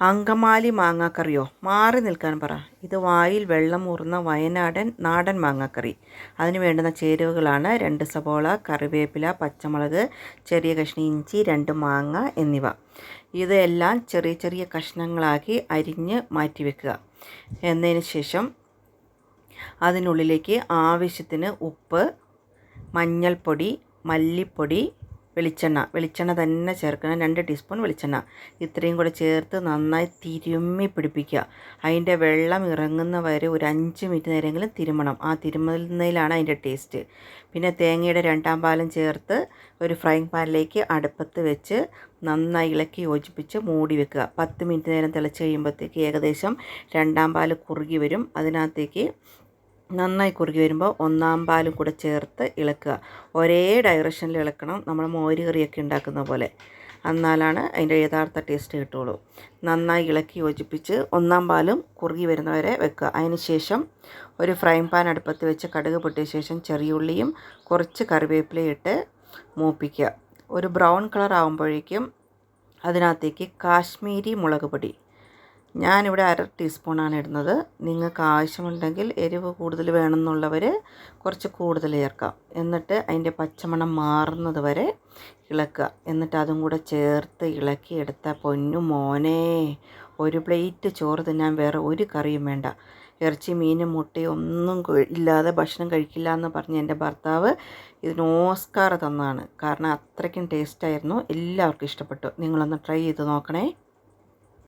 അങ്കമാലി മാങ്ങാക്കറിയോ? മാറി നിൽക്കാൻ പറ. ഇത് വായിൽ വെള്ളമൂറുന്ന വയനാടൻ നാടൻ മാങ്ങാക്കറി. അതിന് വേണ്ടുന്ന ചേരുവകളാണ് 2 സവോള, കറിവേപ്പില, പച്ചമുളക്, ചെറിയ കഷ്ണം ഇഞ്ചി, 2 മാങ്ങ എന്നിവ. ഇതെല്ലാം ചെറിയ ചെറിയ കഷ്ണങ്ങളാക്കി അരിഞ്ഞ് മാറ്റി വെക്കുക. എന്നതിന് ശേഷം അതിനുള്ളിലേക്ക് ആവശ്യത്തിന് ഉപ്പ്, മഞ്ഞൾപ്പൊടി, മല്ലിപ്പൊടി, വെളിച്ചെണ്ണ തന്നെ ചേർക്കണം. 2 ടീസ്പൂൺ വെളിച്ചെണ്ണ. ഇത്രയും കൂടെ ചേർത്ത് നന്നായി തിരുമ്മി പിടിപ്പിക്കുക. അതിൻ്റെ വെള്ളം ഇറങ്ങുന്ന വരെ ഒരു 5 മിനിറ്റ് നേരമെങ്കിലും തിരുമണം. ആ തിരുമുന്നതിലാണ് അതിൻ്റെ ടേസ്റ്റ്. പിന്നെ തേങ്ങയുടെ 2ാം പാലും ചേർത്ത് ഒരു ഫ്രൈങ് പാനിലേക്ക് അടുപ്പത്ത് വെച്ച് നന്നായി ഇളക്കി യോജിപ്പിച്ച് മൂടി വെക്കുക. 10 മിനിറ്റ് നേരം തിളച്ച് കഴിയുമ്പോഴത്തേക്ക് ഏകദേശം 2ാം പാൽ കുറുകി വരും. അതിനകത്തേക്ക് നന്നായി കുറുകി വരുമ്പോൾ 1ാം പാലും കൂടെ ചേർത്ത് ഇളക്കുക. ഒരേ ഡയറക്ഷനിൽ ഇളക്കണം, നമ്മൾ മോര് കറിയൊക്കെ ഉണ്ടാക്കുന്ന പോലെ. എന്നാലാണ് അതിൻ്റെ യഥാർത്ഥ ടേസ്റ്റ് കിട്ടുള്ളൂ. നന്നായി ഇളക്കി യോജിപ്പിച്ച് 1ാം പാലും കുറുകി വരുന്നവരെ വെക്കുക. അതിന് ശേഷം ഒരു ഫ്രൈങ് പാൻ അടുപ്പത്ത് വെച്ച് കടുക് പൊട്ടിയ ശേഷം ചെറിയ ഉള്ളിയും കുറച്ച് കറിവേപ്പിലയും ഇട്ട് മൂപ്പിക്കുക. ഒരു ബ്രൗൺ കളർ ആകുമ്പോഴേക്കും അതിനകത്തേക്ക് കാശ്മീരി മുളക് പൊടി, ഞാനിവിടെ 1/2 ടീസ്പൂണാണ് ഇടുന്നത്. നിങ്ങൾക്ക് ആവശ്യമുണ്ടെങ്കിൽ എരിവ് കൂടുതൽ വേണമെന്നുള്ളവർ കുറച്ച് കൂടുതൽ ചേർക്കാം. എന്നിട്ട് അതിൻ്റെ പച്ചമണം മാറുന്നത് വരെ ഇളക്കുക. എന്നിട്ട് അതും കൂടെ ചേർത്ത് ഇളക്കി എടുത്ത പൊന്നു മോനെ, ഒരു പ്ലേറ്റ് ചോറ് തിന്നാൻ വേറെ ഒരു കറിയും വേണ്ട. ഇറച്ചി, മീനും, മുട്ടയും ഒന്നും ഇല്ലാതെ ഭക്ഷണം കഴിക്കില്ല എന്ന് പറഞ്ഞ് എൻ്റെ ഭർത്താവ് ഇതിന് ഓസ്കാർ തന്നതാണ്. കാരണം അത്രയ്ക്കും ടേസ്റ്റായിരുന്നു. എല്ലാവർക്കും ഇഷ്ടപ്പെട്ടു. നിങ്ങളൊന്ന് ട്രൈ ചെയ്ത് നോക്കണേ.